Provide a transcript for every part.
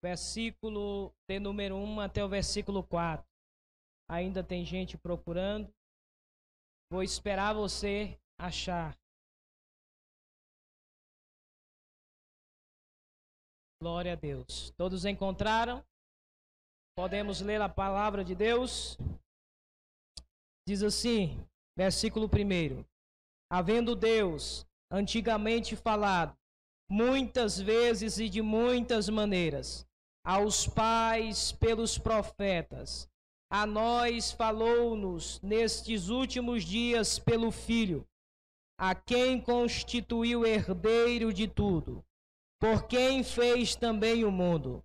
versículo de número 1 até o versículo 4. Ainda tem gente procurando. Vou esperar você achar. Glória a Deus. Todos encontraram? Podemos ler a palavra de Deus? Diz assim, versículo 1. Havendo Deus antigamente falado, muitas vezes e de muitas maneiras, aos pais pelos profetas, a nós falou-nos nestes últimos dias pelo Filho, a quem constituiu herdeiro de tudo, por quem fez também o mundo,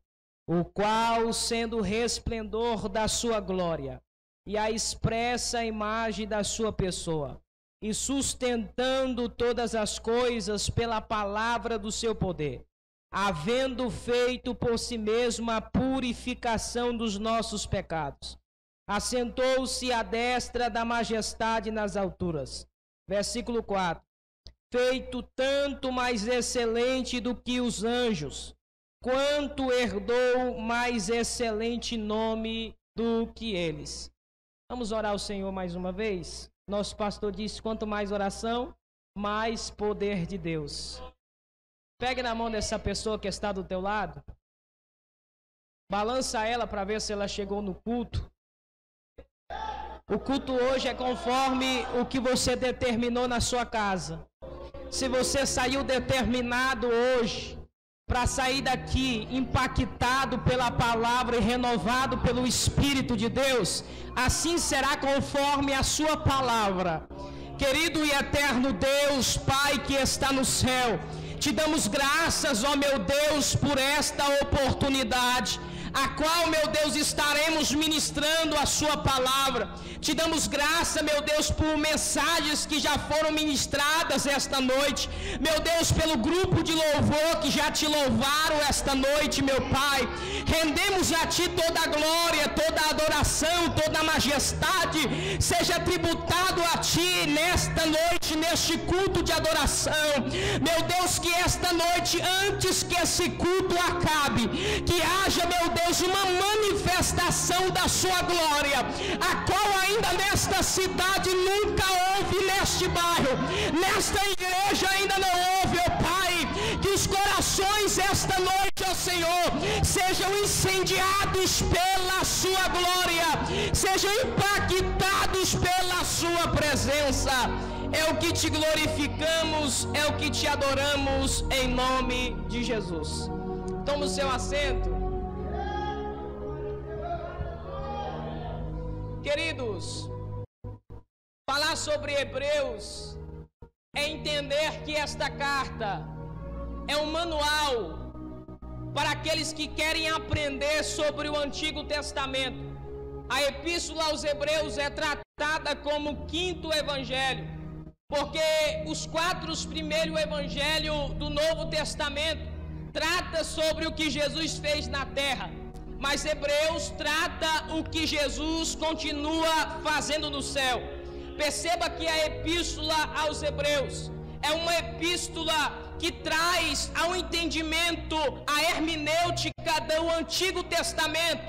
o qual, sendo o resplendor da sua glória e a expressa imagem da sua pessoa, e sustentando todas as coisas pela palavra do seu poder, havendo feito por si mesmo a purificação dos nossos pecados, assentou-se à destra da majestade nas alturas. Versículo 4. Feito tanto mais excelente do que os anjos, quanto herdou mais excelente nome do que eles. Vamos orar ao Senhor mais uma vez? Nosso pastor disse, quanto mais oração, mais poder de Deus. Pegue na mão dessa pessoa que está do teu lado. Balança ela para ver se ela chegou no culto. O culto hoje é conforme o que você determinou na sua casa. Se você saiu determinado hoje para sair daqui impactado pela palavra e renovado pelo Espírito de Deus, assim será conforme a sua palavra. Querido e eterno Deus, Pai que está no céu, te damos graças, ó meu Deus, por esta oportunidade, a qual, meu Deus, estaremos ministrando a sua palavra. Te damos graça, meu Deus, por mensagens que já foram ministradas esta noite. Meu Deus, pelo grupo de louvor que já te louvaram esta noite, meu Pai. Rendemos a Ti toda a glória, toda a adoração, toda a majestade. Seja tributado a Ti nesta noite, neste culto de adoração. Meu Deus, que esta noite, antes que esse culto acabe, que haja, meu Deus, uma manifestação da sua glória, a qual ainda nesta cidade nunca houve, neste bairro, nesta igreja ainda não houve, ó Pai. Que os corações esta noite, ó Senhor, sejam incendiados pela sua glória, sejam impactados pela sua presença. É o que te glorificamos, é o que te adoramos, em nome de Jesus. Toma o seu assento. Queridos, falar sobre Hebreus é entender que esta carta é um manual para aqueles que querem aprender sobre o Antigo Testamento. A Epístola aos Hebreus é tratada como o quinto evangelho, porque os 4 primeiros evangelhos do Novo Testamento tratam sobre o que Jesus fez na terra. Mas Hebreus trata o que Jesus continua fazendo no céu. Perceba que a epístola aos Hebreus é uma epístola que traz ao entendimento a hermenêutica do Antigo Testamento,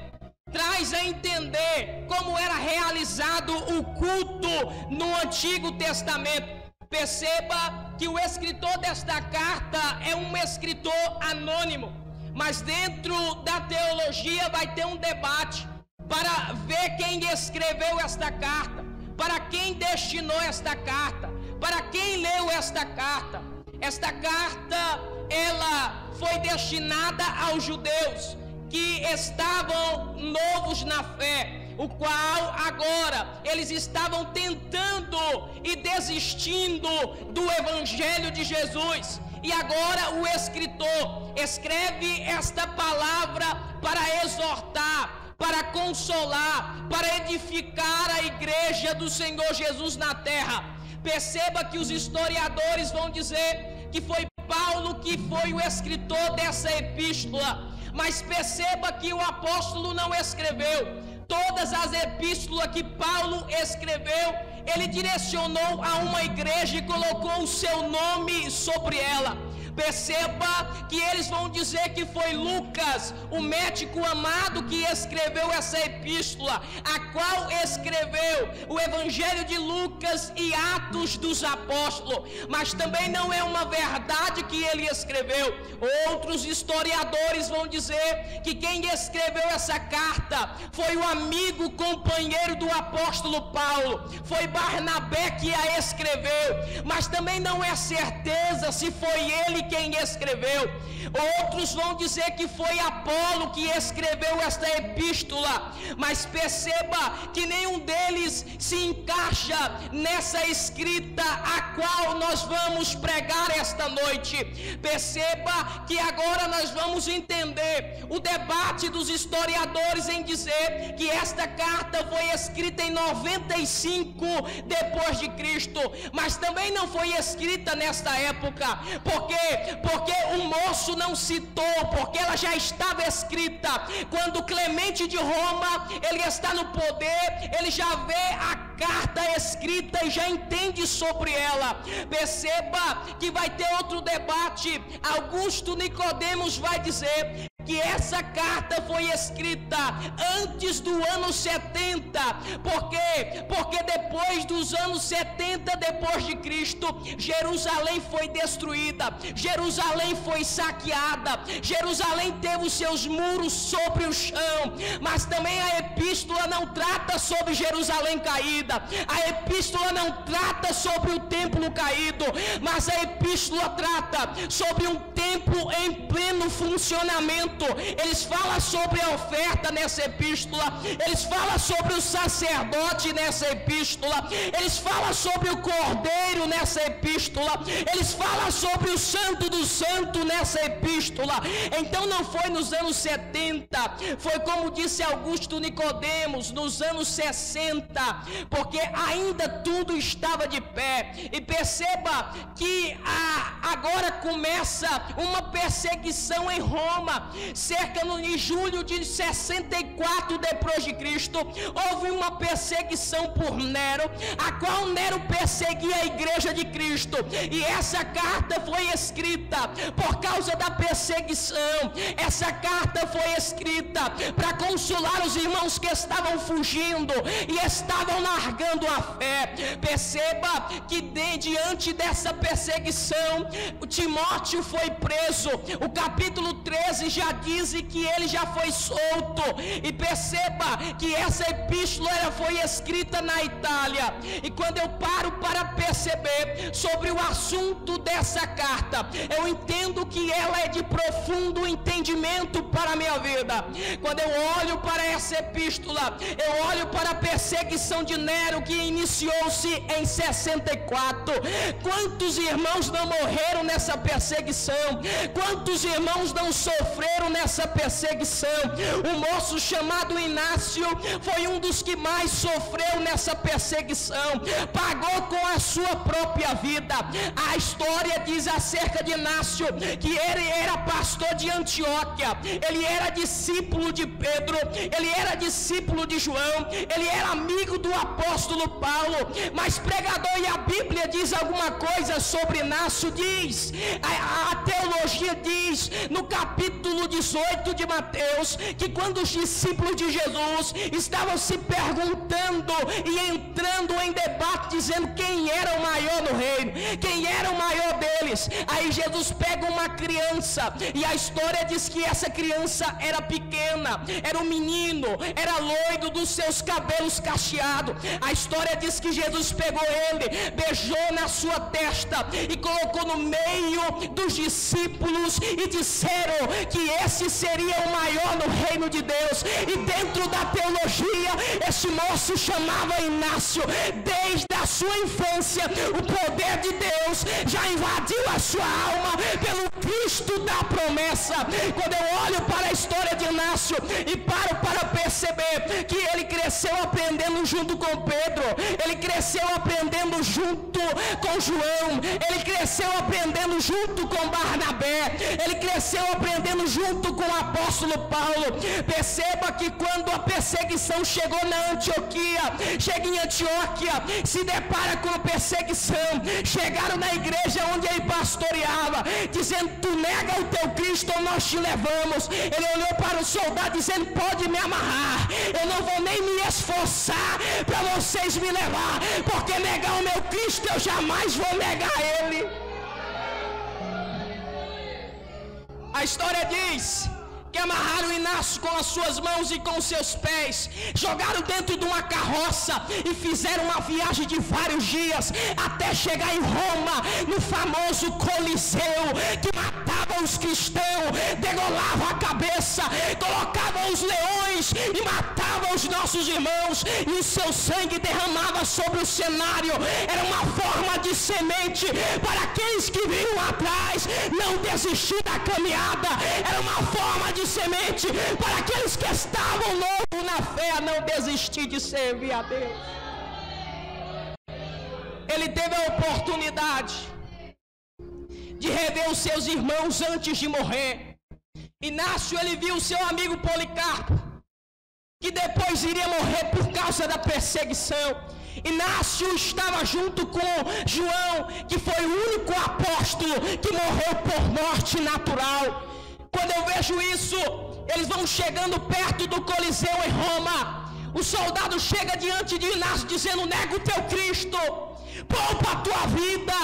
traz a entender como era realizado o culto no Antigo Testamento. Perceba que o escritor desta carta é um escritor anônimo, mas dentro da teologia vai ter um debate para ver quem escreveu esta carta, para quem destinou esta carta, para quem leu esta carta. Esta carta, ela foi destinada aos judeus que estavam novos na fé, o qual agora eles estavam tentando e desistindo do evangelho de Jesus. E agora o escritor escreve esta palavra para exortar, para consolar, para edificar a igreja do Senhor Jesus na terra. Perceba que os historiadores vão dizer que foi Paulo que foi o escritor dessa epístola, mas perceba que o apóstolo não escreveu. Todas as epístolas que Paulo escreveu, ele direcionou a uma igreja e colocou o seu nome sobre ela. Perceba que eles vão dizer que foi Lucas, o médico amado, que escreveu essa epístola, a qual escreveu o Evangelho de Lucas e Atos dos Apóstolos, mas também não é uma verdade que ele escreveu. Outros historiadores vão dizer que quem escreveu essa carta foi o amigo, companheiro do apóstolo Paulo, foi Barnabé que a escreveu, mas também não é certeza se foi ele quem escreveu. Outros vão dizer que foi Apolo que escreveu esta epístola, mas perceba que nenhum deles se encaixa nessa escrita a qual nós vamos pregar esta noite. Perceba que agora nós vamos entender o debate dos historiadores em dizer que esta carta foi escrita em 95 depois de Cristo, mas também não foi escrita nesta época. Por quê? Porque o moço não citou, porque ela já estava escrita. Quando Clemente de Roma, ele está no poder, ele já vê a carta escrita e já entende sobre ela. Perceba que vai ter outro debate. Augusto Nicodemos vai dizer que essa carta foi escrita antes do ano 70. Por quê? Porque depois dos anos 70 depois de Cristo, Jerusalém foi destruída, Jerusalém foi saqueada, Jerusalém teve os seus muros sobre o chão. Mas também a epístola não trata sobre Jerusalém caída, a epístola não trata sobre o templo caído, mas a epístola trata sobre um templo em pleno funcionamento. Eles falam sobre a oferta nessa epístola, eles falam sobre o sacerdote nessa epístola, eles falam sobre o cordeiro nessa epístola, eles falam sobre o santo do santo nessa epístola. Então não foi nos anos 70, foi como disse Augusto Nicodemos, nos anos 60, porque ainda tudo estava de pé. E perceba que agora começa uma perseguição em Roma. Cerca de julho de 64 depois de Cristo, houve uma perseguição por Nero, a qual Nero perseguia a igreja de Cristo, e essa carta foi escrita por causa da perseguição. Essa carta foi escrita para consolar os irmãos que estavam fugindo e estavam largando a fé. Perceba que diante dessa perseguição, Timóteo foi preso. O capítulo 13 já diz que ele já foi solto. E perceba que essa epístola foi escrita na Itália. E quando eu paro para perceber sobre o assunto dessa carta, eu entendo que ela é de profundo entendimento para a minha vida. Quando eu olho para essa epístola, eu olho para a perseguição de Nero, que iniciou-se em 64. Quantos irmãos não morreram nessa perseguição? Quantos irmãos não sofreram nessa perseguição? O moço chamado Inácio foi um dos que mais sofreu nessa perseguição, pagou com a sua própria vida. A história diz acerca de Inácio que ele era pastor de Antioquia, ele era discípulo de Pedro, ele era discípulo de João, ele era amigo do apóstolo Paulo, mas pregador. E a Bíblia diz alguma coisa sobre Inácio, diz, a teologia diz no capítulo 18 de Mateus, que quando os discípulos de Jesus estavam se perguntando e entrando em debate, dizendo quem era o maior no reino, quem era o maior deles, aí Jesus pega uma criança, e a história diz que essa criança era pequena, era um menino, era loiro, dos seus cabelos cacheados. A história diz que Jesus pegou ele, beijou na sua testa e colocou no meio dos discípulos, e disseram que esse seria o maior no reino de Deus. E dentro da teologia, esse moço chamava Inácio. Desde a sua infância, o poder de Deus já invadiu a sua alma pelo Cristo da a promessa. Quando eu olho para a história de Inácio e paro para perceber que ele cresceu aprendendo junto com Pedro, ele cresceu aprendendo junto com João, ele cresceu aprendendo junto com Barnabé, ele cresceu aprendendo junto com o apóstolo Paulo. Perceba que quando a perseguição chegou na Antioquia, chega em Antioquia, se depara com a perseguição, chegaram na igreja onde ele pastoreava, dizendo: tu nega o teu Cristo ou nós te levamos. Ele olhou para o soldado dizendo: pode me amarrar, eu não vou nem me esforçar para vocês me levar, porque negar o meu Cristo eu jamais vou negar ele. A história diz que amarraram Inácio com as suas mãos e com os seus pés, jogaram dentro de uma carroça e fizeram uma viagem de vários dias até chegar em Roma, no famoso Coliseu, que matava os cristãos, degolava a cabeça, colocava os leões e matava os nossos irmãos, e o seu sangue derramava sobre o cenário. Era uma forma de semente para aqueles que vinham atrás não desistir da caminhada, era uma forma de semente para aqueles que estavam novos na fé a não desistir de servir a Deus. Ele teve a oportunidade de rever os seus irmãos antes de morrer. Inácio, ele viu o seu amigo Policarpo, que depois iria morrer por causa da perseguição. Inácio estava junto com João, que foi o único apóstolo que morreu por morte natural. Quando eu vejo isso, eles vão chegando perto do Coliseu em Roma. O soldado chega diante de Inácio dizendo: nega o teu Cristo, poupa a tua vida,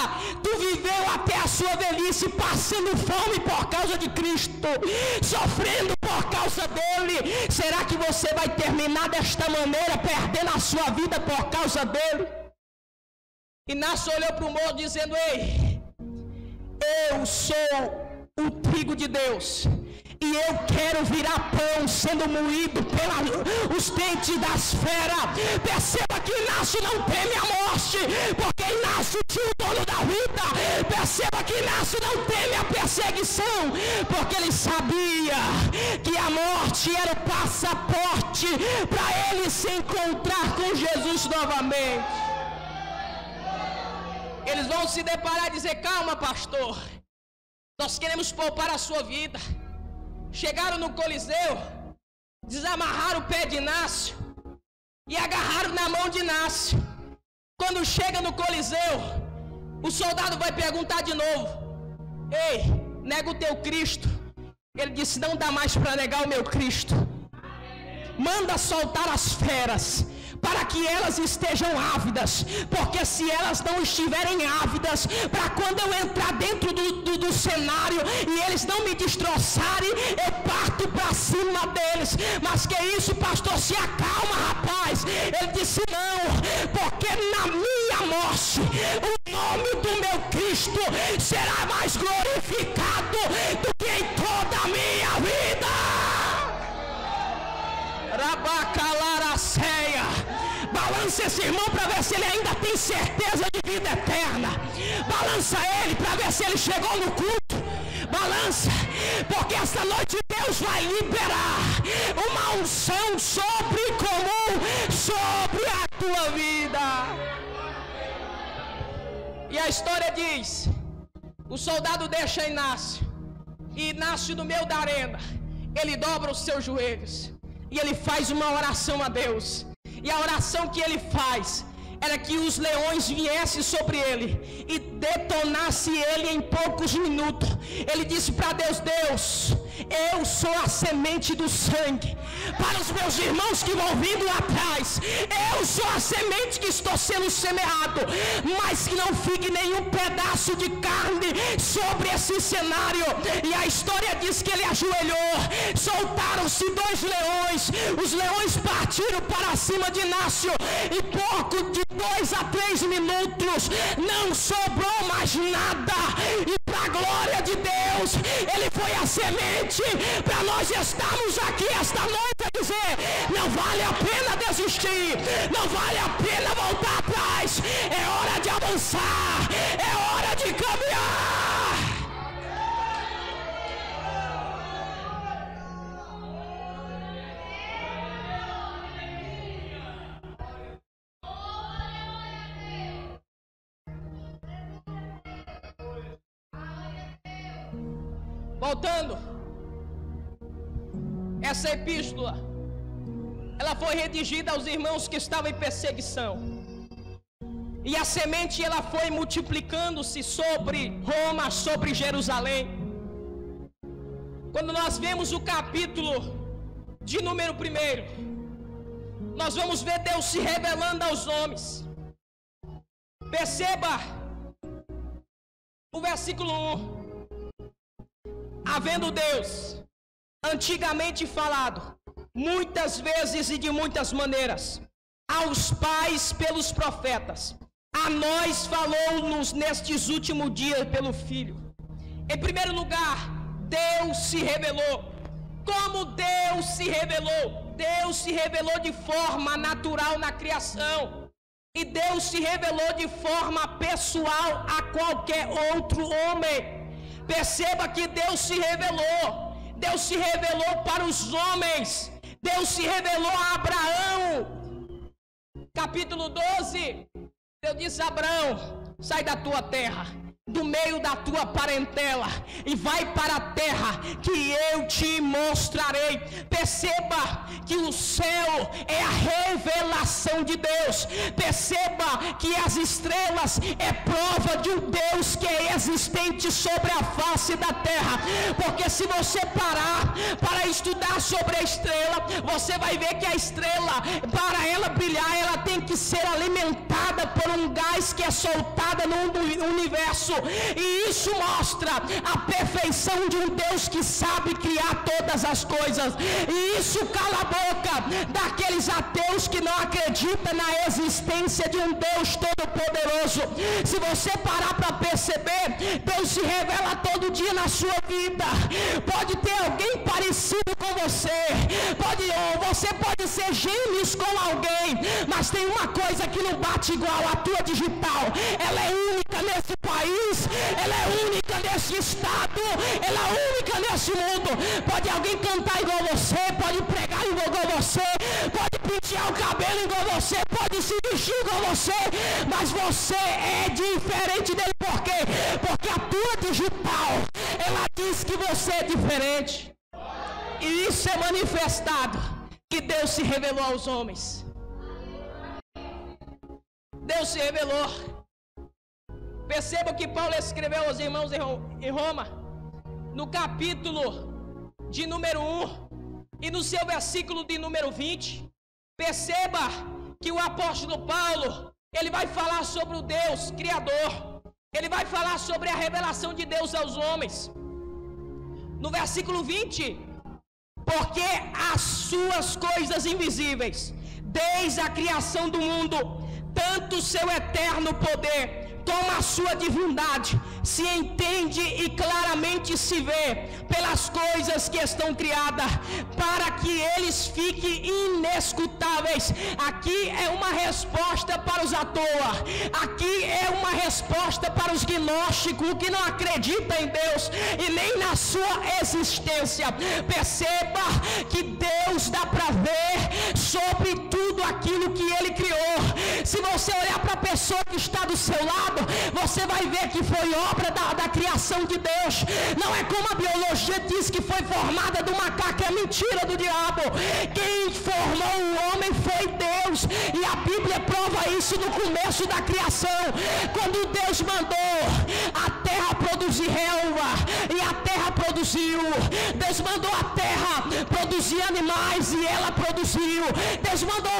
tu viveu até a sua velhice passando fome por causa de Cristo, sofrendo por causa dele. Será que você vai terminar desta maneira, perdendo a sua vida por causa dele? Inácio olhou para o morto dizendo: ei, eu sou o trigo de Deus, e eu quero virar pão sendo moído pelos dentes das feras. Perceba que Inácio não teme a morte, porque Inácio tinha o dono da vida. Perceba que Inácio não teme a perseguição, porque ele sabia que a morte era o passaporte para ele se encontrar com Jesus novamente. Eles vão se deparar e dizer: calma, pastor, nós queremos poupar a sua vida. Chegaram no Coliseu, desamarraram o pé de Inácio e agarraram na mão de Inácio. Quando chega no Coliseu, o soldado vai perguntar de novo: ei, nega o teu Cristo? Ele disse: não dá mais para negar o meu Cristo. Manda soltar as feras, para que elas estejam ávidas, porque se elas não estiverem ávidas, para quando eu entrar dentro do cenário e eles não me destroçarem, eu parto para cima deles. Mas que isso, pastor? Se acalma, rapaz. Ele disse: não, porque na minha morte o nome do meu Cristo será mais glorificado do que em toda a minha vida. Rabacalaraceia. Balança esse irmão para ver se ele ainda tem certeza de vida eterna. Balança ele para ver se ele chegou no culto. Balança, porque esta noite Deus vai liberar uma unção sobrecomum sobre a tua vida. E a história diz: o soldado deixa Inácio, e Inácio, no meio da arena, ele dobra os seus joelhos e ele faz uma oração a Deus. E a oração que ele faz era que os leões viessem sobre ele e detonasse ele em poucos minutos. Ele disse para Deus: Deus, eu sou a semente do sangue. Para os meus irmãos que vão vindo lá atrás, eu sou a semente que estou sendo semeado, mas que não fique nenhum pedaço de carne sobre esse cenário. E a história diz que ele ajoelhou, soltaram-se 2 leões, os leões partiram para cima de Inácio, e pouco de 2 a 3 minutos não sobrou mais nada. E para a glória de Deus, ele foi a semente para nós estarmos aqui esta noite a dizer: não vale a pena desistir, não vale a pena voltar atrás, é hora de avançar, é hora de caminhar. Voltando, essa epístola, ela foi redigida aos irmãos que estavam em perseguição. E a semente ela foi multiplicando-se sobre Roma, sobre Jerusalém. Quando nós vemos o capítulo de número 1, nós vamos ver Deus se revelando aos homens. Perceba o versículo 1. Havendo Deus antigamente falado, muitas vezes e de muitas maneiras, aos pais pelos profetas, a nós falou-nos nestes últimos dias pelo Filho. Em primeiro lugar, Deus se revelou. Como Deus se revelou? Deus se revelou de forma natural na criação. E Deus se revelou de forma pessoal a qualquer outro homem. Perceba que Deus se revelou. Deus se revelou para os homens. Deus se revelou a Abraão. Capítulo 12. Deus disse a Abraão: sai da tua terra, do meio da tua parentela, e vai para a terra que eu te mostrarei. Perceba que o céu é a revelação de Deus. Perceba que as estrelas é prova de um Deus que é existente sobre a face da terra. Porque se você parar para estudar sobre a estrela, você vai ver que a estrela, para ela brilhar, ela tem que ser alimentada por um gás que é soltado no universo. E isso mostra a perfeição de um Deus que sabe criar todas as coisas. E isso cala a boca daqueles ateus que não acreditam na existência de um Deus todo-poderoso. Se você parar para perceber, Deus se revela todo dia na sua vida. Pode ter alguém parecido com você, você pode ser gêmeos com alguém, mas tem uma coisa que não bate igual: a tua digital. Ela é única nesse país, ela é única nesse estado, ela é única nesse mundo. Pode alguém cantar igual você, pode pregar igual você, pode pentear o cabelo igual você, pode se vestir igual você, mas você é diferente dele. Por quê? Porque a tua digital, ela diz que você é diferente. E isso é manifestado que Deus se revelou aos homens. Deus se revelou. Perceba que Paulo escreveu aos irmãos em Roma, no capítulo de número 1 e no seu versículo de número 20. Perceba que o apóstolo Paulo, ele vai falar sobre o Deus Criador. Ele vai falar sobre a revelação de Deus aos homens. No versículo 20, porque as suas coisas invisíveis, desde a criação do mundo, tanto o seu eterno poder como a sua divindade, se entende e claramente se vê pelas coisas que estão criadas, para que eles fiquem inescutáveis. Aqui é uma resposta para os à toa. Aqui é uma resposta para os gnósticos que não acreditam em Deus e nem na sua existência. Perceba que Deus dá para ver sobre tudo aquilo que Ele criou. Se você olhar para a pessoa que está do seu lado, você vai ver que foi obra da criação de Deus. Não é como a biologia diz que foi formada do macaco, é mentira do diabo. Quem formou o homem foi Deus, e a Bíblia prova isso no começo da criação. Quando Deus mandou a terra produzir relva, e a terra produziu. Deus mandou a terra produzir animais, e ela produziu. Deus mandou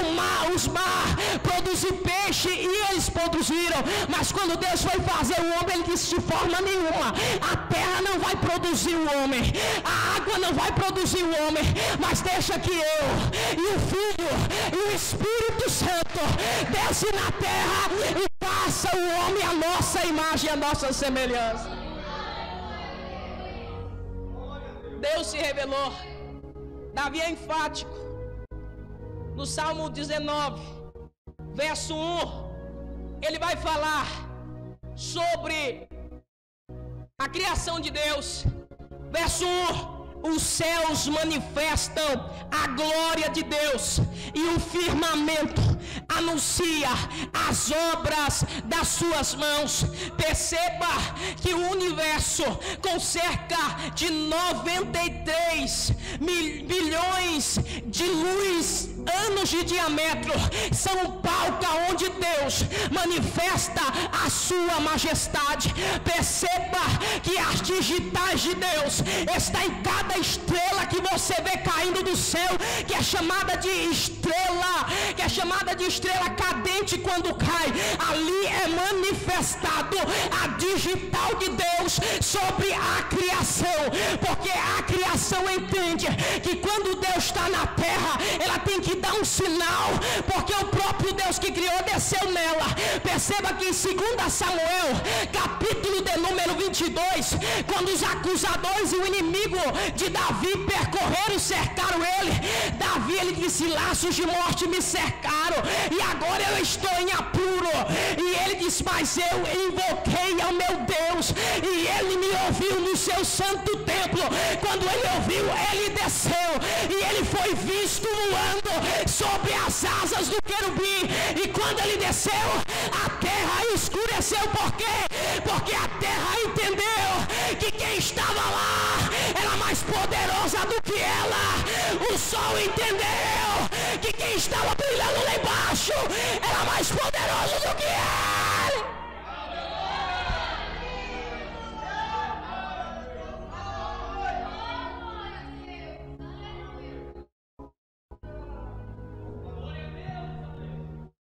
os mar produzir peixe, e eles produziram. Mas quando Deus foi fazer o homem, Ele disse: de forma nenhuma, a terra não vai produzir o homem, a água não vai produzir o homem, mas deixa que eu e o Filho e o Espírito Santo desce na terra e faça o homem a nossa imagem, a nossa semelhança. Deus se revelou. Davi é enfático no Salmo 19, verso 1. Ele vai falar sobre a criação de Deus. Verso 1: os céus manifestam a glória de Deus, e o firmamento anuncia as obras das suas mãos. Perceba que o universo, com cerca de 93 bilhões de luz anos de diâmetro, são um palco onde Deus manifesta a sua majestade. Perceba que as digitais de Deus está em cada estrela que você vê caindo do céu, que é chamada de estrela cadente. Quando cai, ali é manifestado a digital de Deus sobre a criação, porque a criação entende que quando Deus está na terra, ela tem que dar um sinal, porque o próprio Deus que criou desceu nela. Perceba que em 2 Samuel, capítulo de número 22, quando os acusadores e o inimigo de Davi percorreram e cercaram ele, Davi, ele disse: laços de morte me cercaram e agora eu estou em apuro. E ele disse: mas eu invoquei ao meu Deus e ele me ouviu no seu santo templo. Quando ele ouviu, ele desceu e ele foi visto voando sobre as asas do querubim. E quando ele desceu, a terra escureceu. Por quê? Porque a terra entendeu que quem estava lá era mais poderosa do que ela. O sol entendeu que quem estava brilhando lá embaixo era mais poderoso do que ele.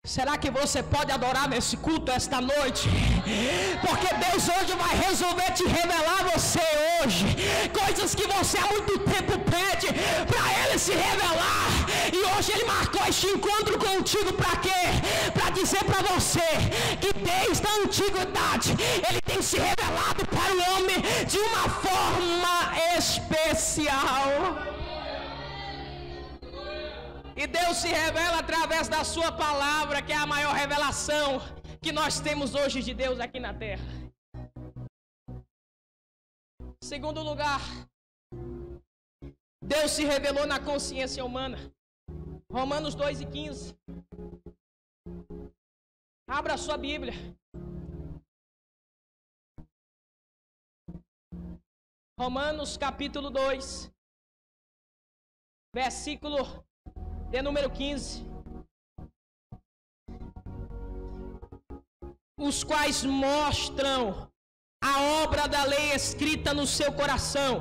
Será que você pode adorar nesse culto esta noite? Porque Deus hoje vai resolver te revelar a você hoje coisas que você há muito tempo pede para Ele se revelar. E hoje Ele marcou este encontro contigo para quê? Para dizer para você que desde a antiguidade Ele tem se revelado para o homem de uma forma especial. E Deus se revela através da sua palavra, que é a maior revelação que nós temos hoje de Deus aqui na terra. Segundo lugar, Deus se revelou na consciência humana. Romanos 2:15. Abra a sua Bíblia. Romanos capítulo 2, versículo de número 15. Os quais mostram a obra da lei escrita no seu coração,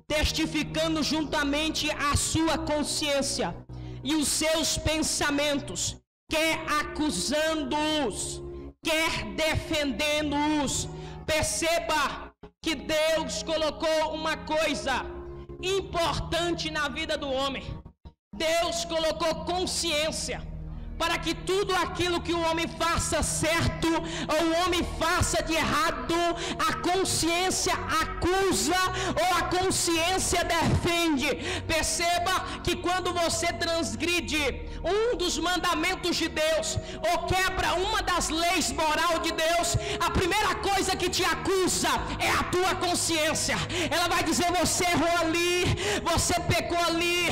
testificando juntamente a sua consciência e os seus pensamentos, quer acusando-os, quer defendendo-os. Perceba que Deus colocou uma coisa importante na vida do homem. Deus colocou consciência para que tudo aquilo que o homem faça certo ou o homem faça de errado, a consciência acusa ou a consciência defende. Perceba que quando você transgride um dos mandamentos de Deus ou quebra uma das leis moral de Deus, a primeira coisa que te acusa é a tua consciência. Ela vai dizer: você errou ali, você pecou ali,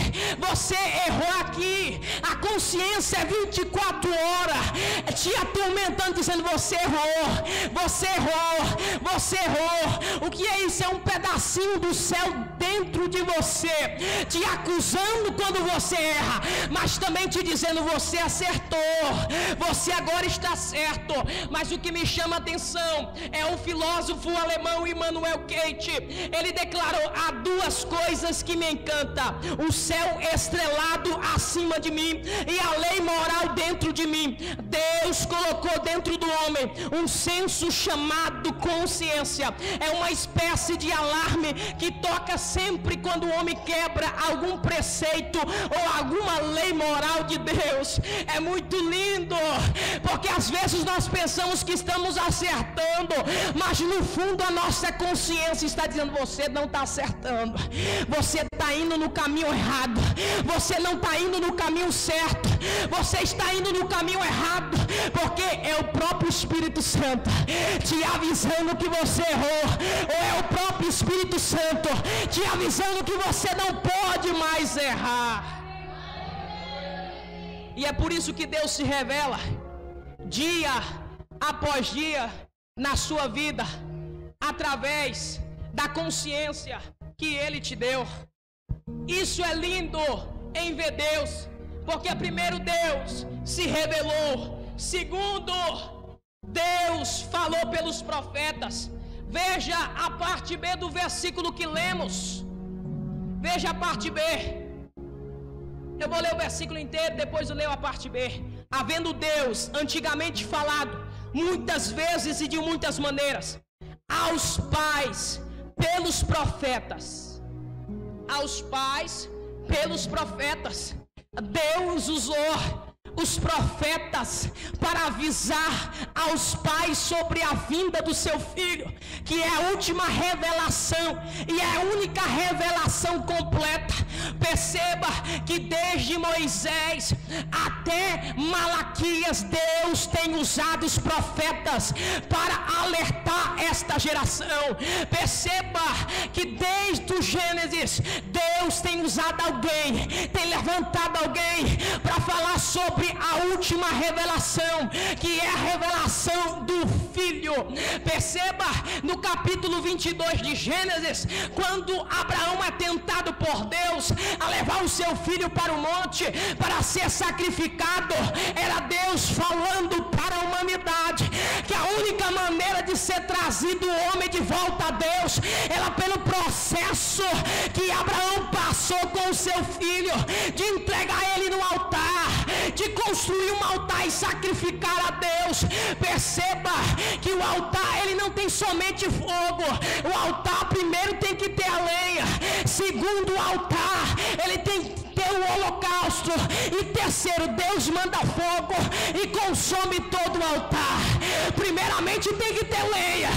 você errou aqui. A consciência é 24 horas te atormentando, dizendo: você errou, você errou, você errou. O que é isso? É um pedacinho do céu dentro de você, te acusando quando você erra, mas também te dizendo: você acertou, você agora está certo. Mas o que me chama a atenção é o filósofo alemão Immanuel Kant. Ele declarou: há duas coisas que me encantam: o céu estrelado acima de mim e a lei moral dentro de mim. Deus colocou dentro do homem um senso chamado consciência. É uma espécie de alarme que toca sempre quando o homem quebra algum preceito ou alguma lei moral de Deus. É muito lindo, porque às vezes nós pensamos que estamos acertando, mas no fundo a nossa consciência está dizendo: você não está acertando, você está indo no caminho errado, você não está indo no caminho certo, você está indo no caminho errado, porque é o próprio Espírito Santo te avisando que você errou, ou é o próprio Espírito Santo te avisando que você não pode mais errar. E é por isso que Deus se revela dia após dia na sua vida, através da consciência que Ele te deu. Isso é lindo em ver Deus, porque primeiro Deus se revelou, segundo Deus falou pelos profetas. Veja a parte B do versículo que lemos. Veja a parte B. Eu vou ler o versículo inteiro, depois eu leio a parte B. Havendo Deus antigamente falado, muitas vezes e de muitas maneiras, aos pais pelos profetas. Aos pais pelos profetas. Deus usou os profetas para avisar aos pais sobre a vinda do seu filho, que é a última revelação e é a única revelação completa. Perceba que desde Moisés até Malaquias, Deus tem usado os profetas para alertar esta geração. Perceba que desde o Gênesis, Deus tem usado alguém, tem levantado alguém para falar sobre a última revelação, que é a revelação do Filho. Perceba no capítulo 22 de Gênesis, quando Abraão é tentado por Deus a levar o seu filho para o monte para ser sacrificado, era Deus falando para a humanidade que a única maneira de ser trazido o homem de volta a Deus era pelo processo que Abraão passou com o seu filho, de entregar ele no altar, de construir um altar e sacrificar a Deus. Perceba que o altar, ele não tem somente fogo. O altar primeiro tem que ter a lenha. Segundo, o altar, ele tem que ter o holocausto. E terceiro, Deus manda fogo e consome todo o altar. Primeiramente tem que ter lenha.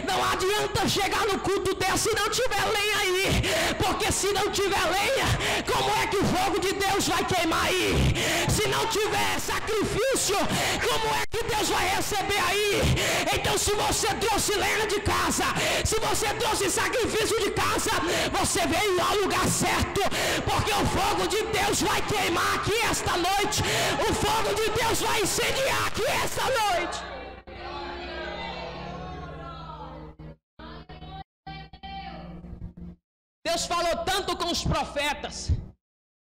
Não adianta chegar no culto desse se não tiver lenha aí, porque se não tiver lenha, como é que o fogo de Deus vai queimar aí? Se não tiver sacrifício, como é que Deus vai receber aí? Então, se você trouxe lenha de casa, se você trouxe sacrifício de casa, você veio ao lugar certo, porque o fogo de Deus vai queimar aqui esta noite. O fogo de Deus vai incendiar aqui esta noite. Deus falou tanto com os profetas,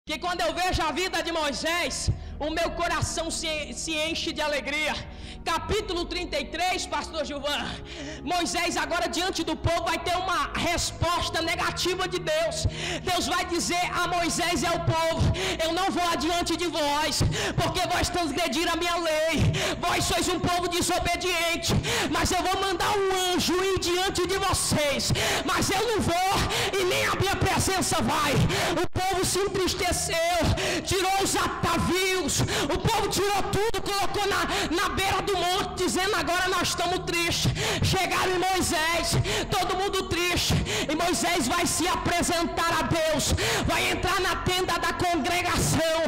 que quando eu vejo a vida de Moisés, o meu coração se enche de alegria. Capítulo 33, pastor Gilvan, Moisés agora diante do povo vai ter uma resposta negativa de Deus. Deus vai dizer a Moisés e ao povo: eu não vou adiante de vós, porque vós transgrediram a minha lei, vós sois um povo desobediente, mas eu vou mandar um anjo ir diante de vocês, mas eu não vou e nem a minha presença vai. O povo se entristeceu, tirou os atavios, o povo tirou tudo, colocou na beira do monte, dizendo: agora nós estamos tristes. Chegaram em Moisés, todo mundo triste, e Moisés vai se apresentar a Deus, vai entrar na tenda da congregação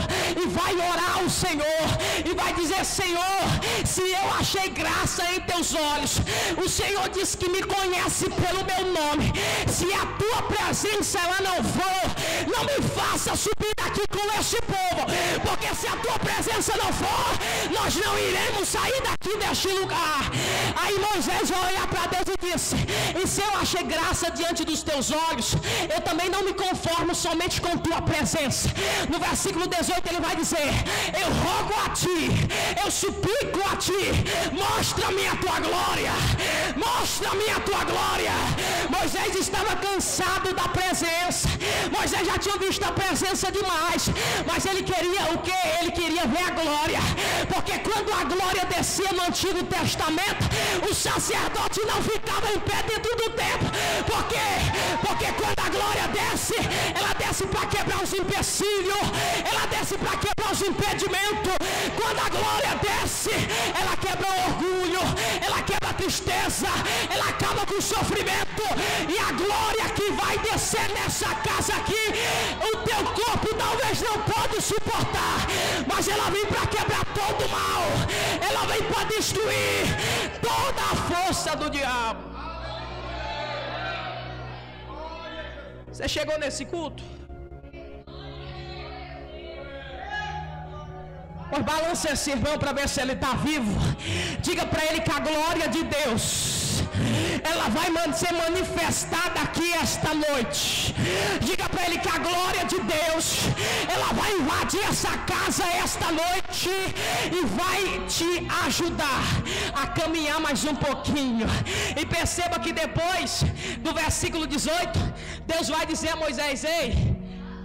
e vai orar ao Senhor e vai dizer: Senhor, se eu achei graça em teus olhos, o Senhor disse que me conhece pelo meu nome, se a tua presença ela não for, não me faça subir daqui com esse povo, porque se a tua presença não for, nós não iremos sair daqui deste lugar. Aí Moisés vai olhar para Deus e disse: e se eu achei graça diante dos teus olhos, eu também não me conformo somente com tua presença. No versículo 18 ele vai dizer: eu rogo a ti, eu suplico a ti, mostra-me a tua glória, mostra-me a tua glória. Moisés estava cansado da presença, Moisés já tinha visto a presença demais, mas ele queria o que? Ele queria ver a glória, porque quando a glória descia no Antigo Testamento, o sacerdote não ficava em pé dentro do templo. Por quê? Porque quando a glória desce, ela desce para quebrar os empecilhos, ela desce para quebrar os impedimentos. Quando a glória desce, ela quebra o orgulho, ela quebra a tristeza, ela acaba com o sofrimento. E a glória que vai descer nessa casa aqui, o teu corpo talvez não pode suportar, mas ela vem para quebrar todo o mal, ela vem para destruir toda a força do diabo. Você chegou nesse culto? Pois balance esse irmão para ver se ele está vivo. Diga para ele que a glória de Deus, ela vai ser manifestada aqui esta noite. Diga para ele que a glória de Deus, ela vai invadir essa casa esta noite e vai te ajudar a caminhar mais um pouquinho. E perceba que depois do versículo 18, Deus vai dizer a Moisés: ei,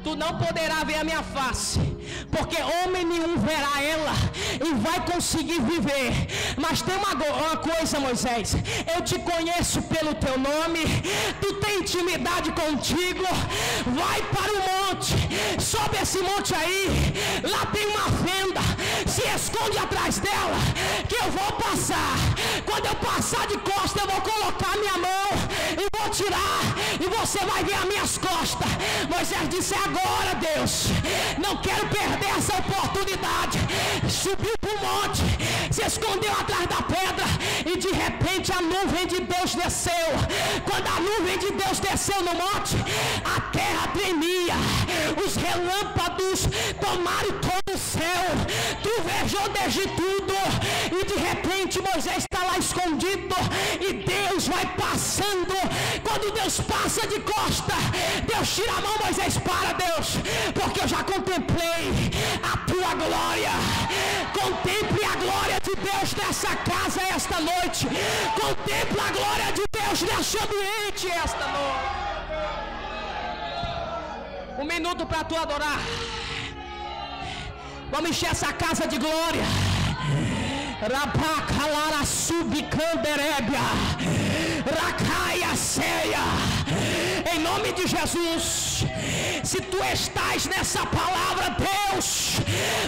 tu não poderás ver a minha face, porque homem nenhum verá ela e vai conseguir viver. Mas tem uma coisa, Moisés: eu te conheço pelo teu nome, tu tem intimidade contigo. Vai para o monte, sobe esse monte aí, lá tem uma fenda, se esconde atrás dela, que eu vou passar. Quando eu passar de costa, eu vou colocar minha mão e vou tirar, e você vai ver as minhas costas. Moisés disse: agora, Deus, não quero perder essa oportunidade. Subiu para o monte, se escondeu atrás da pedra, e de repente a nuvem de Deus desceu. Quando a nuvem de Deus desceu no monte, a terra tremia, os relâmpagos tomaram todo o céu, trovejou desde tudo, e de repente Moisés está lá escondido, e Deus vai passando. Quando Deus passa de costa, Deus tira a mão. Moisés: para, Deus, porque eu já contemplei a tua glória. Contemple a glória de Deus nessa casa esta noite. Contemple a glória de Deus nesse ambiente esta noite. Um minuto para tu adorar. Vamos encher essa casa de glória. Rabacalara subcanderébia, racaia ceia. Em nome de Jesus, se tu estás nessa palavra, Deus,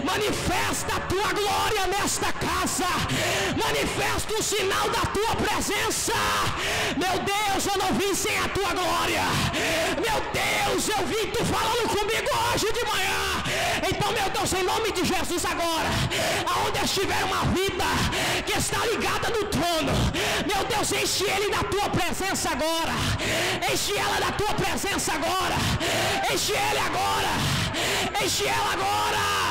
manifesta a tua glória nesta casa. Manifesta o sinal da tua presença. Meu Deus, eu não vim sem a tua glória. Meu Deus, eu vim tu falando comigo hoje de manhã. Então, meu Deus, em nome de Jesus, agora, aonde estiver uma vida que está ligada no trono, meu Deus, enche ele da tua presença agora. Enche ela da tua presença agora. Enche ele agora. Enche ela agora.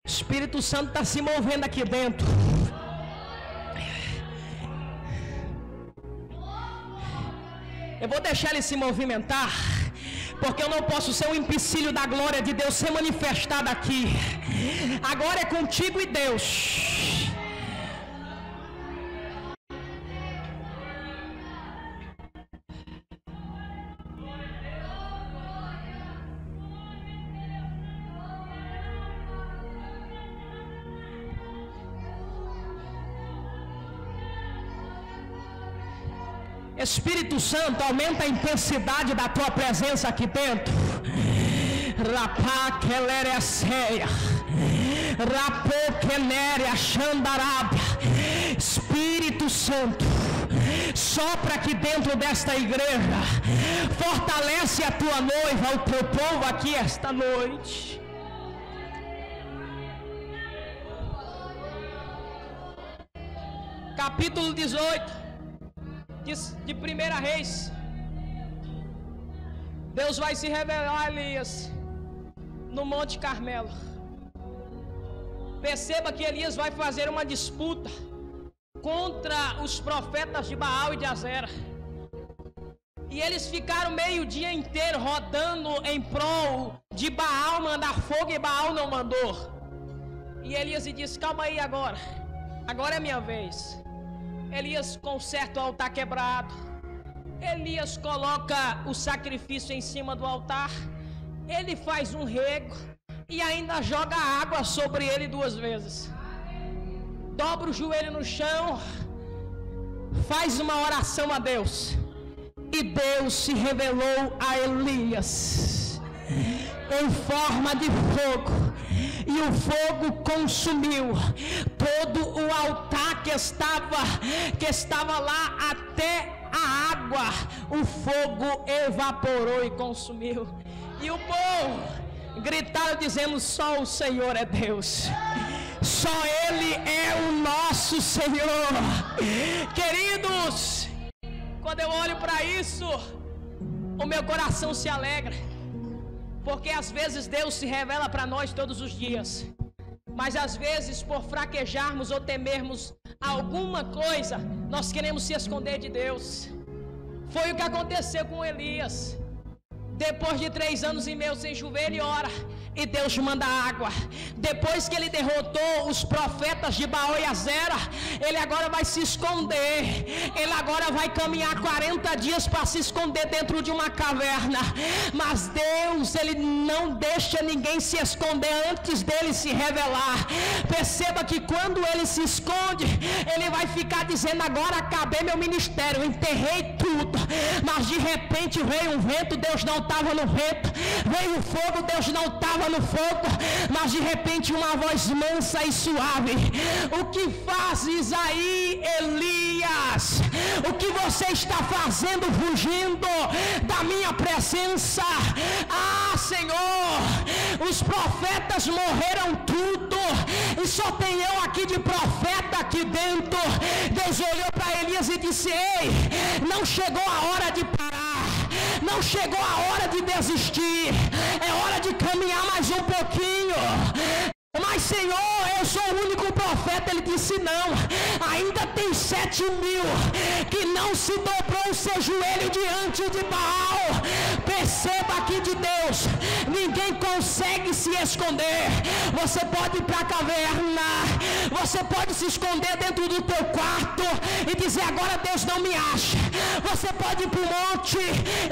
O Espírito Santo está se movendo aqui dentro. Eu vou deixar ele se movimentar, porque eu não posso ser um empecilho da glória de Deus ser manifestada aqui. Agora é contigo e Deus. Espírito Santo, aumenta a intensidade da tua presença aqui dentro. Rapaquelere ceia, rapoquelere xandarábia. Espírito Santo, sopra aqui dentro desta igreja. Fortalece a tua noiva, o teu povo aqui esta noite. Capítulo 18 de 1 Reis. Deus vai se revelar a Elias no Monte Carmelo. Perceba que Elias vai fazer uma disputa contra os profetas de Baal e de Azera. E eles ficaram meio dia inteiro rodando em prol de Baal mandar fogo, e Baal não mandou. E Elias disse: calma aí agora é minha vez. Elias conserta o altar quebrado. Elias coloca o sacrifício em cima do altar. Ele faz um rego e ainda joga água sobre ele 2 vezes. Dobra o joelho no chão, faz uma oração a Deus. E Deus se revelou a Elias em forma de fogo, e o fogo consumiu todo o altar que estava lá até a água, o fogo evaporou e consumiu. E o povo gritaram dizendo: só o Senhor é Deus, só Ele é o nosso Senhor. Queridos, quando eu olho para isso, o meu coração se alegra, porque às vezes Deus se revela para nós todos os dias, mas às vezes por fraquejarmos ou temermos alguma coisa, nós queremos se esconder de Deus. Foi o que aconteceu com Elias. Depois de 3 anos e meio sem chover, ele ora e Deus manda água. Depois que ele derrotou os profetas de Baal e Azera, ele agora vai se esconder. Ele agora vai caminhar 40 dias para se esconder dentro de uma caverna. Mas Deus, ele não deixa ninguém se esconder antes dele se revelar. Perceba que quando ele se esconde, ele vai ficar dizendo: agora acabei meu ministério, enterrei tudo. Mas de repente veio um vento, Deus não estava no vento. Veio o fogo, Deus não estava no fogo. Mas de repente uma voz mansa e suave: o que fazes aí, Elias? O que você está fazendo fugindo da minha presença? Ah, Senhor, os profetas morreram tudo e só tem eu aqui de profeta aqui dentro. Deus olhou para Elias e disse: ei, não chegou a hora de parar, não chegou a hora de desistir, é hora de caminhar mais um pouquinho. Mas Senhor, eu sou o único profeta. Ele disse: não, ainda tem 7.000 que não se dobrou o seu joelho diante de Baal. Perceba aqui de Deus, ninguém consegue se esconder. Você pode ir para a caverna, você pode se esconder dentro do teu quarto e dizer: agora Deus não me acha. Você pode ir para o monte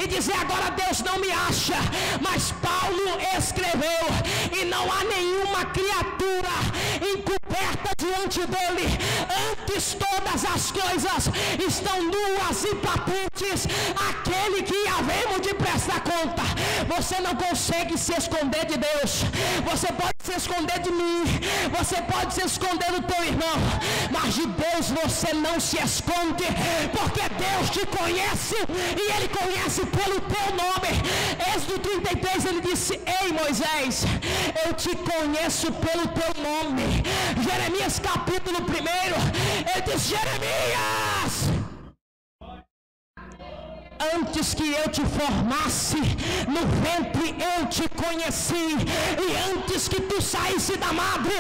e dizer: agora Deus não me acha. Mas Paulo escreveu: e não há nenhuma criatura encoberta diante dele, antes todas as coisas estão nuas e patentes, aquele que havemos de prestar conta. Você não consegue se esconder de Deus. Você pode se esconder de mim, você pode se esconder do teu irmão, mas de Deus você não se esconde, porque Deus te conhece e Ele conhece pelo teu nome. Êxodo 33, ele disse: ei Moisés, eu te conheço pelo teu nome. Jeremias capítulo 1, ele diz: Jeremias, antes que eu te formasse no ventre eu te conheci, e antes que tu saísse da madre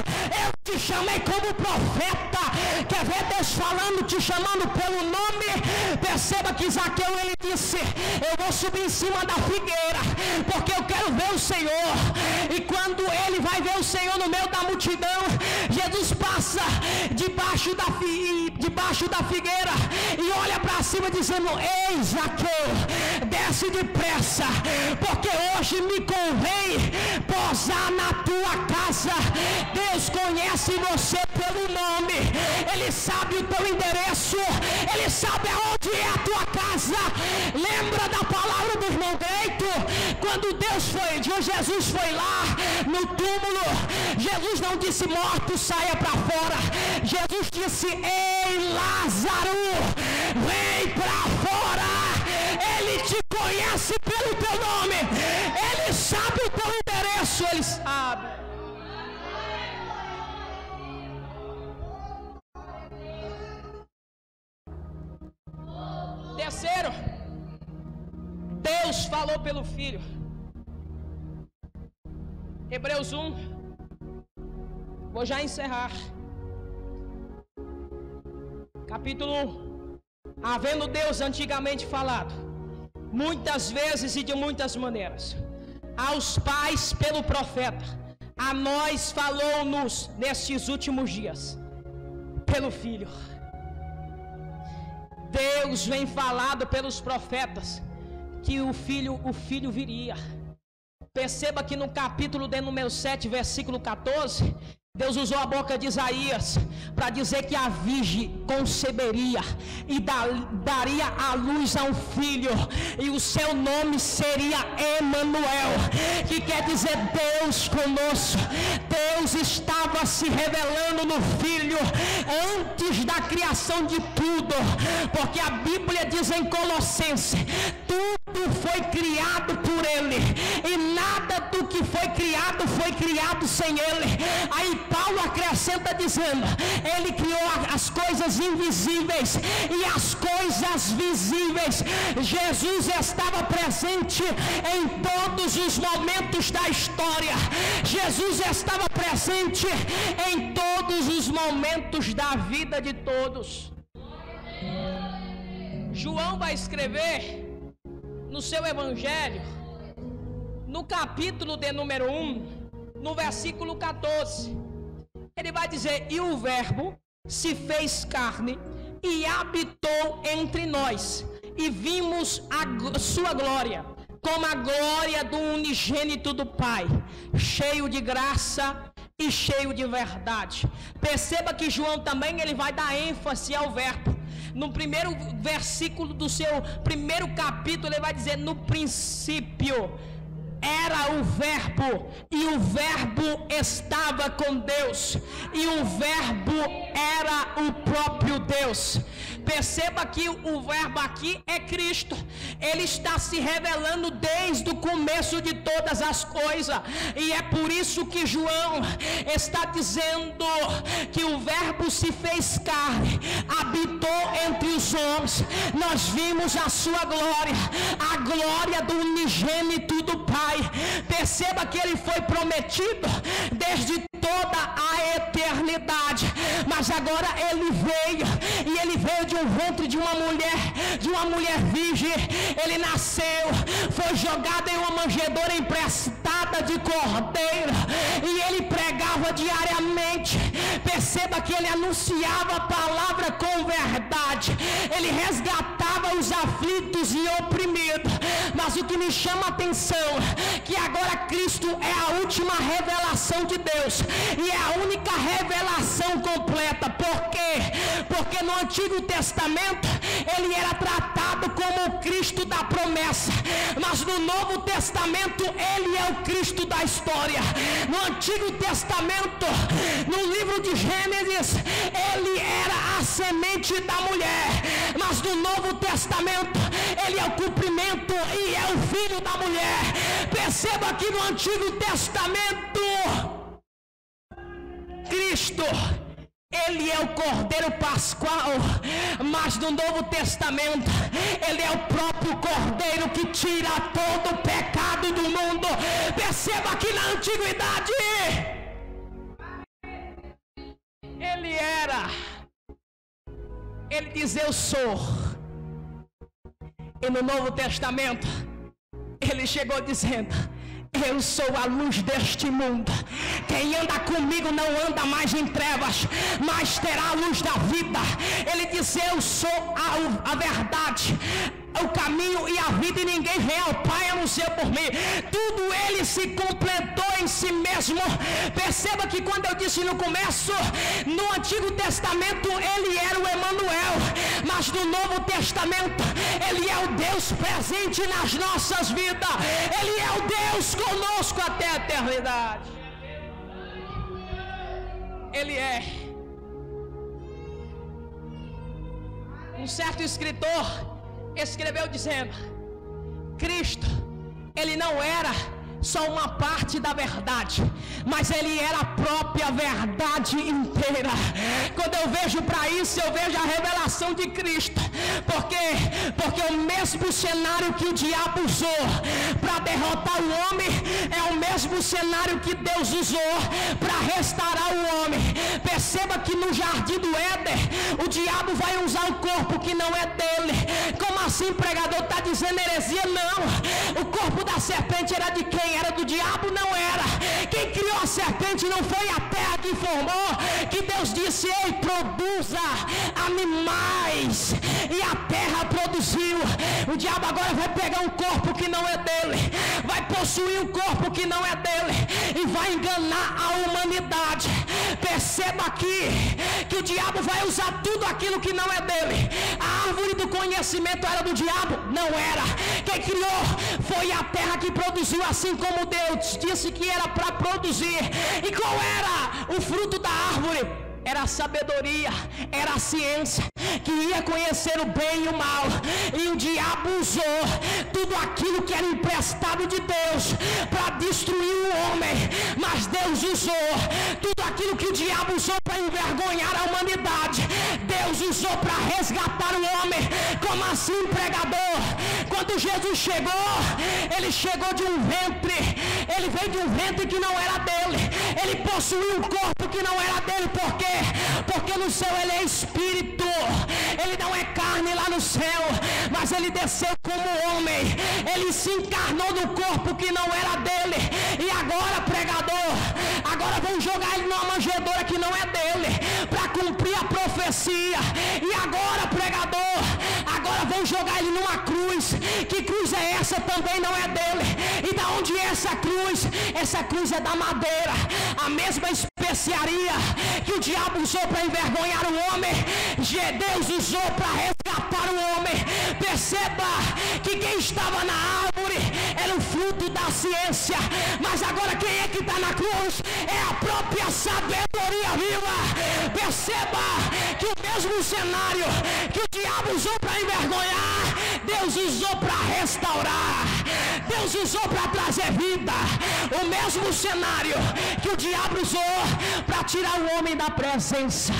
eu te chamei como profeta. Quer ver Deus falando, te chamando pelo nome? Perceba que Zaqueu, ele disse: eu vou subir em cima da figueira, porque eu quero ver o Senhor. E quando ele vai ver o Senhor no meio da multidão, Jesus passa debaixo da figueira e olha para cima dizendo: ei Zaqueu, desce depressa, porque hoje me convém posar na tua casa. Deus conhece você pelo nome, Ele sabe o teu endereço, Ele sabe aonde é a tua casa. Lembra da palavra do irmão Greito? Quando Jesus foi lá no túmulo, Jesus não disse: morto, saia para fora. Jesus disse: ei Lázaro, vem para fora. Ele te conhece pelo teu nome, Ele sabe o teu endereço, Ele sabe. Terceiro, Deus falou pelo Filho. Hebreus 1, vou já encerrar. Capítulo 1. Havendo Deus antigamente falado, muitas vezes e de muitas maneiras, aos pais pelo profeta, a nós falou-nos nestes últimos dias pelo Filho. Deus vem falado pelos profetas que o filho viria. Perceba que no capítulo de número 7, versículo 14, Deus usou a boca de Isaías para dizer que a virgem conceberia e daria à luz a um filho, e o seu nome seria Emanuel, que quer dizer Deus conosco. Deus estava se revelando no Filho antes da criação de tudo, porque a Bíblia diz em Colossenses: tudo foi criado por Ele, e nada do que foi criado sem Ele. Aí Paulo acrescenta dizendo: Ele criou as coisas invisíveis e as coisas visíveis. Jesus estava presente em todos os momentos da história. Jesus estava presente em todos os momentos da vida de todos. João vai escrever no seu evangelho, no capítulo de número 1, no versículo 14, ele vai dizer: e o verbo se fez carne e habitou entre nós, e vimos a sua glória, como a glória do unigênito do Pai, cheio de graça e cheio de verdade. Perceba que João também ele vai dar ênfase ao verbo. No primeiro versículo do seu primeiro capítulo, ele vai dizer: no princípio era o verbo, e o verbo estava com Deus, e o verbo era o próprio Deus. Perceba que o verbo aqui é Cristo. Ele está se revelando desde o começo de todas as coisas, e é por isso que João está dizendo que o verbo se fez carne, habitou entre os homens, nós vimos a sua glória, a glória do unigênito do Pai. Perceba que ele foi prometido desde toda a eternidade, mas agora ele veio, e ele veio de um ventre de uma mulher virgem. Ele nasceu, foi jogado em uma manjedoura emprestada de cordeiro, e ele pregava diariamente. Perceba que ele anunciava a palavra com verdade, ele resgatava os aflitos e oprimidos. Mas o que me chama a atenção é que agora Cristo é a última revelação de Deus, e é a única revelação completa. Por quê? Porque no Antigo Testamento ele era tratado como o Cristo da promessa, mas no Novo Testamento ele é o Cristo da história. No Antigo Testamento, no livro de Gênesis, ele era a semente da mulher, mas no Novo Testamento ele é o cumprimento e é o filho da mulher. Perceba que no Antigo Testamento Cristo, ele é o Cordeiro Pascual, mas no Novo Testamento ele é o próprio Cordeiro que tira todo o pecado do mundo. Perceba que na antiguidade ele diz: eu sou. E no Novo Testamento ele chegou dizendo: eu sou a luz deste mundo. Quem anda comigo não anda mais em trevas, mas terá a luz da vida. Ele diz: eu sou a verdade, o caminho e a vida, e ninguém vem ao Pai a não ser por mim. Tudo ele se completou em si mesmo. Perceba que quando eu disse no começo, no Antigo Testamento ele era o Emanuel, mas no Novo Testamento ele é o Deus presente nas nossas vidas. Ele é o Deus conosco até a eternidade. Ele é. Um certo escritor escreveu dizendo: Cristo, ele não era só uma parte da verdade, mas ele era a própria verdade inteira. Quando eu vejo para isso, eu vejo a revelação de Cristo. Porque o mesmo cenário que o diabo usou para derrotar o homem é o mesmo cenário que Deus usou para restaurar o homem. Perceba que no jardim do Éden o diabo vai usar o corpo que não é dele. Como assim, pregador? Está dizendo heresia? Não. O corpo da serpente era de quem? Era do diabo? Não era. Quem criou a serpente não foi a terra que formou, que Deus disse: ei, produza animais, e a terra produziu. O diabo agora vai pegar um corpo que não é dele, vai possuir um corpo que não é dele, e vai enganar a humanidade. Perceba aqui que o diabo vai usar tudo aquilo que não é dele. A árvore do conhecimento era do diabo? Não era. Quem criou foi a terra que produziu, assim como Deus disse que era para produzir. E qual era o fruto da árvore? Era a sabedoria, era a ciência, que ia conhecer o bem e o mal. E o diabo usou tudo aquilo que era emprestado de Deus para destruir o homem. Mas Deus usou tudo aquilo que o diabo usou para envergonhar a humanidade. Deus usou para resgatar o homem. Como assim, pregador? Quando Jesus chegou, ele chegou de um ventre. Ele veio de um ventre que não era dele. Ele possuía um corpo que não era dele. Por quê? Porque no céu ele é espírito. Ele não é carne lá no céu, mas ele desceu como homem. Ele se encarnou no corpo que não era dele. E agora, pregador, agora vão jogar ele numa manjedoura que não é dele, para cumprir a profecia. E agora, pregador, agora vão jogar ele numa cruz. Que cruz é essa? Também não é dele. E da onde é essa cruz? Essa cruz é da madeira. A mesma especiaria que o diabo usou para envergonhar o homem, Deus usou para resgatar o homem. Perceba que quem estava na árvore era o fruto da ciência, mas agora quem é que está na cruz? É a própria sabedoria viva. Perceba que o mesmo cenário que o diabo usou para envergonhar, Deus usou para restaurar. Deus usou para trazer vida. O mesmo cenário que o diabo usou para tirar o homem da presença,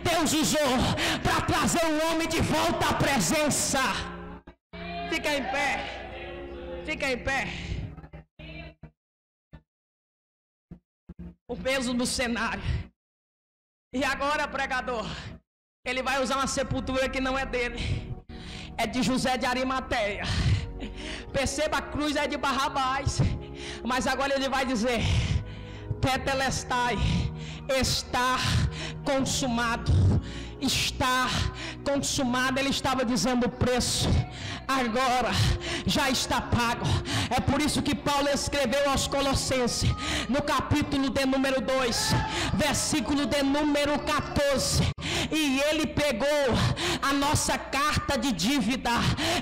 Deus usou para trazer o homem de volta à presença. Fica em pé. Fica em pé. O peso do cenário. E agora, pregador, ele vai usar uma sepultura que não é dele. É de José de Arimateia. Perceba, a cruz é de Barrabás. Mas agora ele vai dizer: Tetelestai, está consumado. Está consumado. Ele estava dizendo o preço agora já está pago. É por isso que Paulo escreveu aos Colossenses, no capítulo de número 2, versículo de número 14, e ele pegou a nossa carta de dívida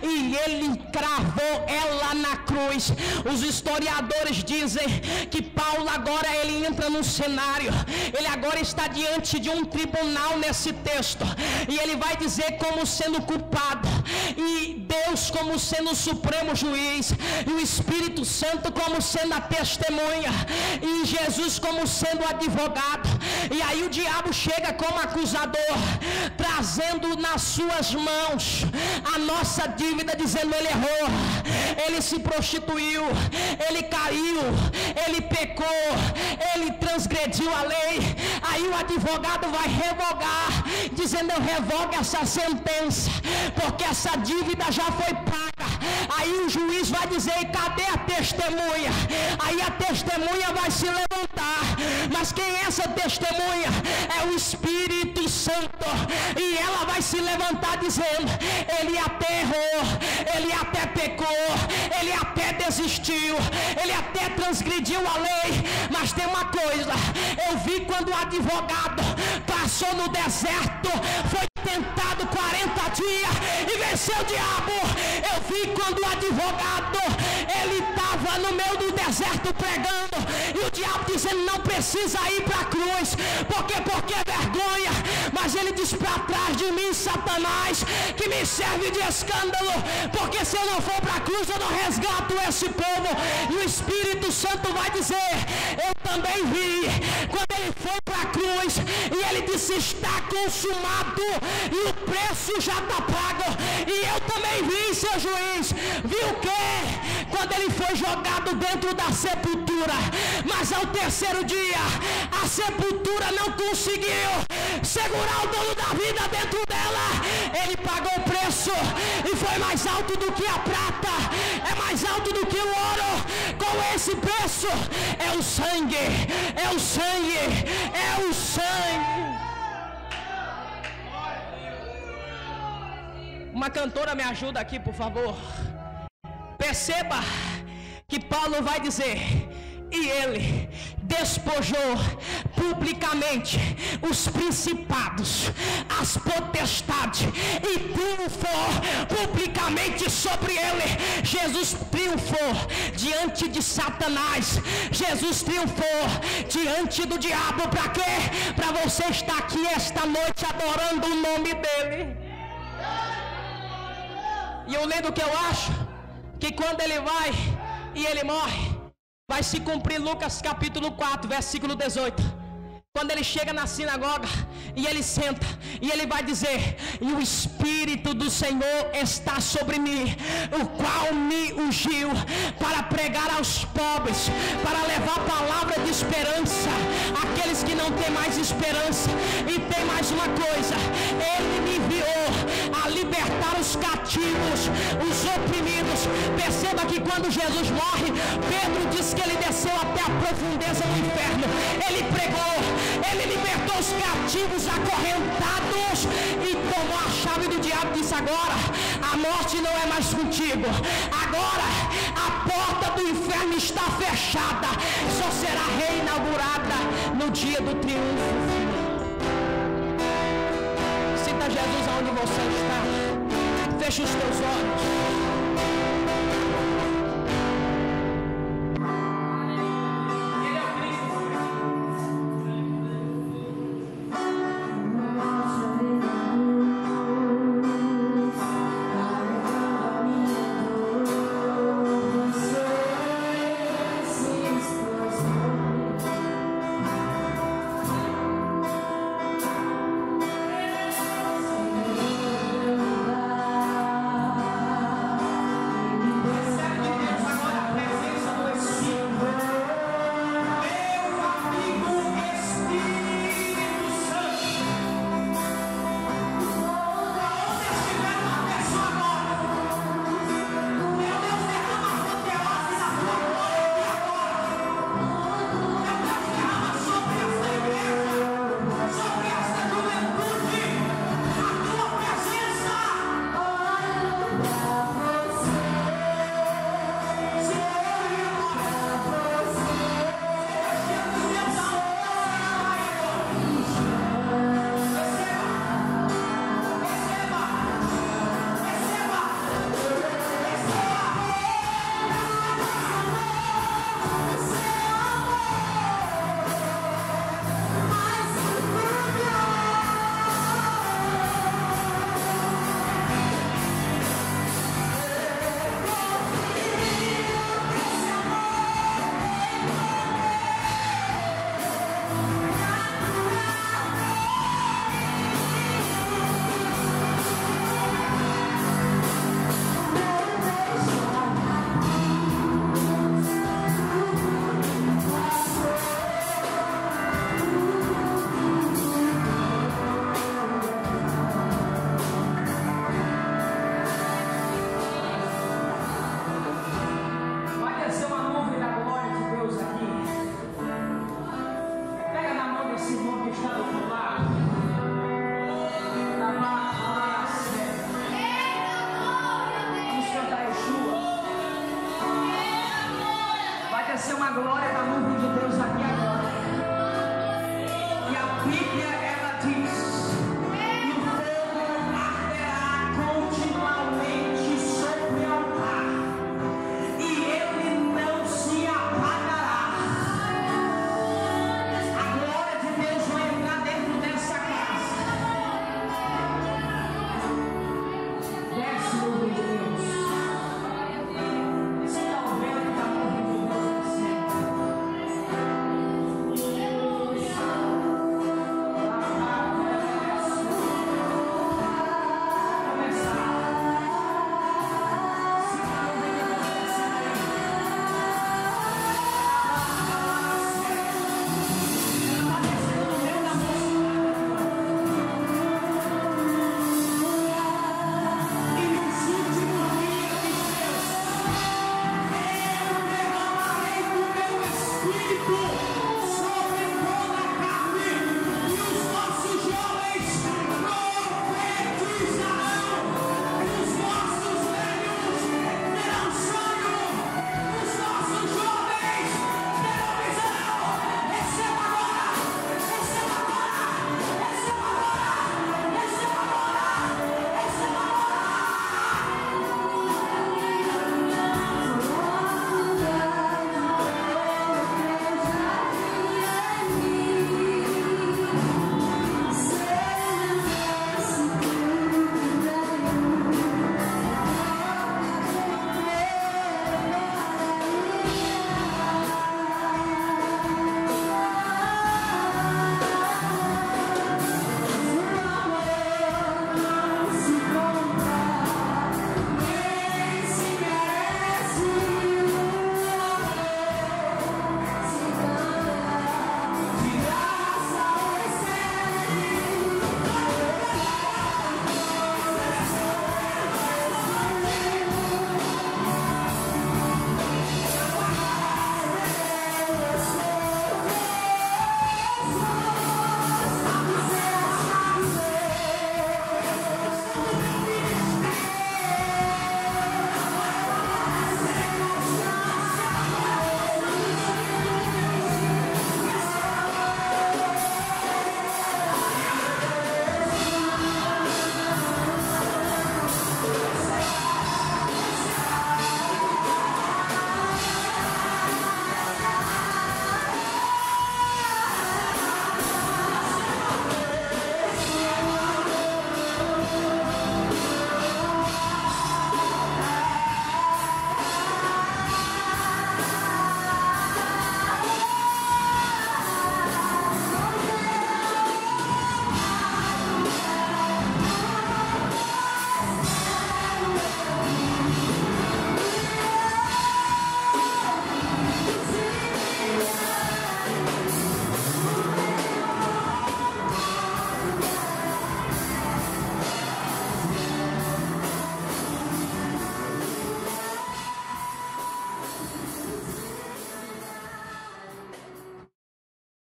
e ele cravou ela na cruz. Os historiadores dizem que Paulo agora ele entra num cenário, ele agora está diante de um tribunal nesse texto, e ele vai dizer como sendo culpado, e Deus como sendo o supremo juiz, e o Espírito Santo como sendo a testemunha, e Jesus como sendo o advogado. E aí o diabo chega como acusador, trazendo nas suas mãos a nossa dívida, dizendo: ele errou, ele se prostituiu, ele caiu, ele pecou, ele transgrediu a lei. Aí o advogado vai revogar, dizendo: eu revogo essa sentença, porque essa dívida já foi paga. Aí o juiz vai dizer: cadê a testemunha? Aí a testemunha vai se levantar. Mas quem é essa testemunha? É o Espírito Santo. E ela vai se levantar dizendo: ele até errou, ele até pecou, ele até desistiu, ele até transgrediu a lei. Mas tem uma coisa: eu vi quando o advogado passou no deserto, foi tentado 40 dias e venceu o diabo. Eu vi quando o advogado ele estava no meio do deserto pregando, e o diabo dizendo: não precisa ir para a cruz, porque é vergonha. Mas ele diz: para trás de mim, Satanás, que me serve de escândalo, porque se eu não for para a cruz eu não resgato esse povo. E o Espírito Santo vai dizer: eu também vi quando ele foi para a cruz e ele disse: está consumado, e o preço já está pago. E eu também vi, seu juiz, viu o quê? Quando ele foi jogado dentro da sepultura, mas ao terceiro dia a sepultura não conseguiu segurar o dono da vida dentro dela. Ele pagou o preço e foi mais alto do que a prata, é mais alto do que o ouro. Qual é esse preço? É o sangue, é o sangue, é o sangue. Uma cantora me ajuda aqui, por favor. Perceba que Paulo vai dizer: E ele despojou publicamente os principados, as potestades, e triunfou publicamente sobre ele. Jesus triunfou diante de Satanás. Jesus triunfou diante do diabo. Para quê? Para você estar aqui esta noite adorando o nome dele. E eu lendo o que eu acho, que quando ele vai e ele morre, vai se cumprir Lucas capítulo 4, versículo 18. Quando ele chega na sinagoga e ele senta, e ele vai dizer: e o Espírito do Senhor está sobre mim, o qual me ungiu para pregar aos pobres, para levar palavra de esperança àqueles que não têm mais esperança. E tem mais uma coisa: ele me enviou a libertar os cativos, os oprimidos. Perceba que quando Jesus morre, Pedro diz que ele desceu até a profundeza do inferno. Ele pregou, ele libertou os cativos acorrentados e tomou a chave do diabo e disse: agora a morte não é mais contigo, agora a porta do inferno está fechada, só será reinaugurada no dia do triunfo final. Sinta Jesus aonde você está, feche os teus olhos.